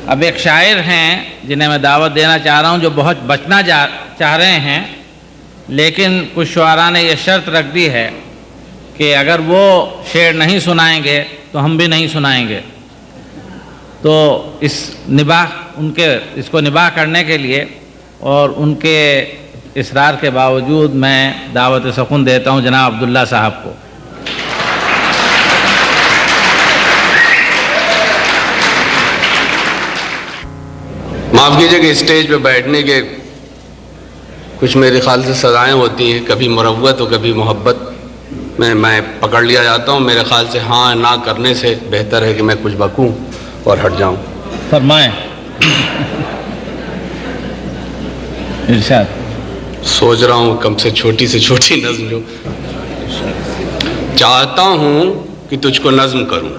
اب ایک شاعر ہیں جنہیں میں دعوت دینا چاہ رہا ہوں، جو بہت بچنا چاہ رہے ہیں، لیکن کچھ شعراء نے یہ شرط رکھ دی ہے کہ اگر وہ شعر نہیں سنائیں گے تو ہم بھی نہیں سنائیں گے. تو اس کو نباہ کرنے کے لیے اور ان کے اصرار کے باوجود میں دعوت سخن دیتا ہوں جناب عبداللہ صاحب کو. معاف کیجئے کہ اسٹیج پہ بیٹھنے کے کچھ میرے خیال سے سزائیں ہوتی ہیں، کبھی مروت اور کبھی محبت میں پکڑ لیا جاتا ہوں. میرے خیال سے ہاں نہ کرنے سے بہتر ہے کہ میں کچھ بکوں اور ہٹ جاؤں. فرمائیں. ارشاد. سوچ رہا ہوں کم سے چھوٹی نظم جو چاہتا ہوں کہ تجھ کو نظم کروں.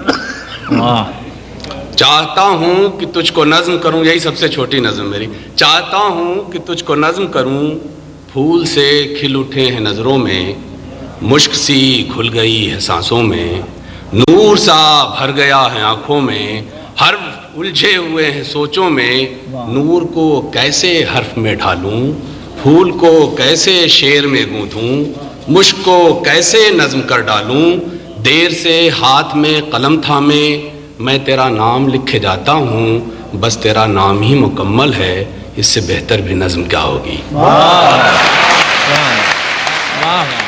چاہتا ہوں کہ تجھ کو نظم کروں، یہی سب سے چھوٹی نظم میری. چاہتا ہوں کہ تجھ کو نظم کروں، پھول سے کھل اٹھے ہیں نظروں میں، مشک سی گھل گئی ہے سانسوں میں، نور سا بھر گیا ہے آنکھوں میں، حرف الجھے ہوئے ہیں سوچوں میں. نور کو کیسے حرف میں ڈھالوں، پھول کو کیسے شعر میں گونتھوں، مشک کو کیسے نظم کر ڈالوں. دیر سے ہاتھ میں قلم تھامے میں تیرا نام لکھے جاتا ہوں، بس تیرا نام ہی مکمل ہے، اس سے بہتر بھی نظم کیا ہوگی. واہ واہ واہ.